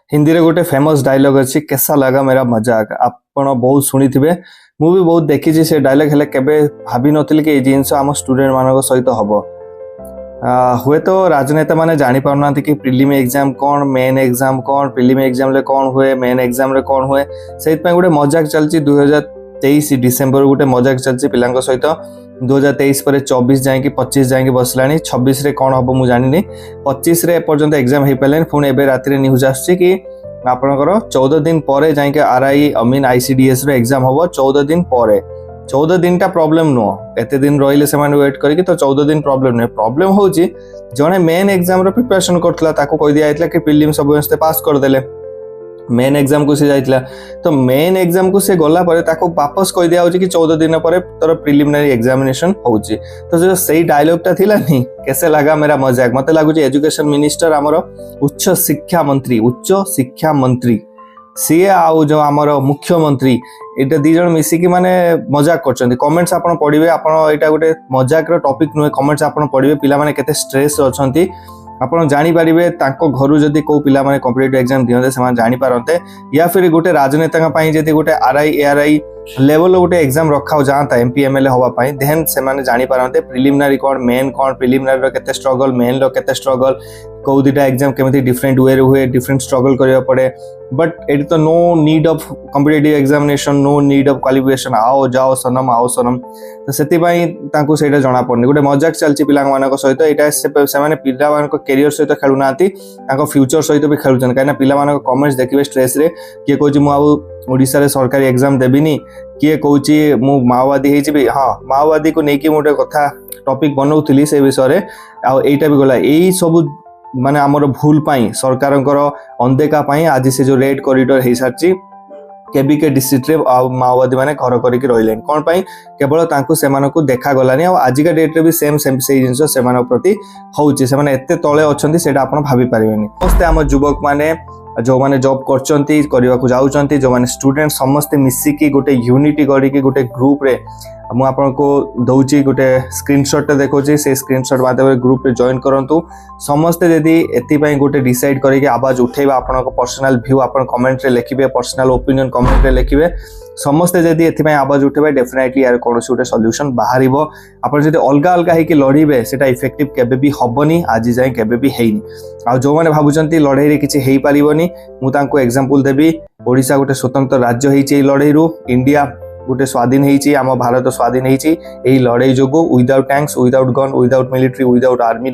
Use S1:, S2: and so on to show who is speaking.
S1: हिंदी रे गोटे famous dialogue अच्छी कैसा लगा मेरा मजाक आपण बहुत शुणी थे मु भी बहुत देखी से डायलॉग हेले केबे भाभी नथिल कि जिनस आम स्टूडेंट मान सहित हम हुए तो राजनेता माने जानी पारना कि प्रिलिम एग्जाम कौन मेन एग्जाम कौन प्रिलिम एग्जाम रे कौन हुए मेन एग्जाम रे कौन हुए से गोटे मजाक चलती 2023 डिसेम्बर गोटे मजाक चलती पिला सहित 2023 पर 24 जाए 25 जाए बसला 26 रे कौन हम मुझे जानी 25 रे एपर्यंत एग्जाम हो पारे पुणी एवं राति न्यूज आसुची कि आपणकर 14 दिन पर जाए आरआई मीन आईसीडीएस रो एग्जाम हम 14 दिन पर 14 दिन टा प्रॉब्लम नुह एते दिन रहिले से माने वेट करिक तो 14 दिन प्रॉब्लम नहीं प्रॉब्लम होची जने मेन एग्जाम रो प्रिपरेशन करथला ताको कहि दिया आइतला कि प्रीलिम सब वस्ते पास कर देले मेन एग्जाम को से जाइतला तो मेन एग्जाम को से गला परे ताको वापस कहि दिया होची कि 14 दिन पर तोर प्रिलिमिनरी एग्जामिनेशन होची तो जो सही डायलॉग टा थिला नहीं कैसे लगा मेरा मजाक मते लागुची एजुकेशन मिनिस्टर हमर उच्च शिक्षा मंत्री सी आउ जो आमर मुख्यमंत्री एटा दी जण मिसिकी माने मजाक करछन्ती कमेंट्स आपण पढिबे आपण एटा गोटे मजाक रो टॉपिक नुहे कमेंट्स आपण पढिबे पिला माने केते स्ट्रेस अछन्ती आपण जानि पारिबे तांको घरु जदी को पिला माने कॉम्पिटिटिव एग्जाम दियंते समान जानि पारंते या फिर गोटे राजनेता का पई जदी गोटे आरआई एआरआई लेवल गोटे एग्जाम रखा जाता एमपी एमएलए हवा पई देन से माने जानि पारंते प्रिलिमिनरी कोन मेन कोन प्रिलिमिनरी रो केते स्ट्रगल मेन रो केते स्ट्रगल को दिटा एग्जाम केमती डिफरेंट वे रे हुए डिफरेंट स्ट्रगल करिया पड़े बट एट तो no need of competitive examination no need of qualification आओ जाओ सनम आओ सनम तो सेति पई तांको सेटा जणा पड़नी गोटे मजाक चलची पिला मानक सहित एटा से माने पिला मानक करियर सहित खेलु नाती तांको फ्यूचर सहित भी खेलुचन काना पिला मानक कमेंट्स देखिबे स्ट्रेस रे के कोची मु आउ ओडिसा रे सरकारी एग्जाम देबिनी किए कोची मु माओवादी हे जिबी हां माओवादी को नेकी मोटे कथा टॉपिक बनौथिली से विषय रे आ एटा भी गला एई सब माने हमर भूल पाई सरकारंकर अनदेखा पाई आज से जो रेड कॉरिडोर हे सारची केबी के डिस्ट्रिक्ट रे माओवादी माने घर करिक रहिलेन कोन पाई केवल तांको सेमानकु देखा गलानी आ आज का डेट रे भी सेम से जिंस सेमान प्रति होउची सेमाने एते तळे अछंती सेटा आपण भाबी पारिबेनी समस्त हम युवक माने जो माने जॉब करचंती करबा को जाउचंती जो माने स्टूडेंट समस्त मिसिकी गोटे यूनिटी करी कि गोटे ग्रुप रे मु आपन को दउची गोटे स्क्रीनशॉट देखोची से स्क्रीनशॉट माध्यम रे ग्रुप रे जॉइन करंतु समस्त यदि एति पई गोटे डिसाइड करी कि आवाज उठेबा आपन को पर्सनल व्यू आपन कमेंट रे लिखिबे पर्सनल ओपिनियन कमेंट रे लिखिबे समस्त यदि एति पई आवाज उठेबा डेफिनेटली यार कोनोसी गोटे सॉल्यूशन बाहरिबो आपन जदि अलगा अलगा हे कि लढिबे सेटा इफेक्टिव केबे भी हबनी आज जाय केबे भी हेइनी आ जो माने भाबुचंती लढाई रे किछि हेइ पारिबोनी मु तांको एग्जांपल देबी ओडिसा गोटे स्वतंत्र राज्य हेइछि ए लढाई रु इंडिया गोटे स्वाधीन हेइछि आम भारत स्वाधीन हेइछि एही लढाई जोगो without tanks without gun without military without army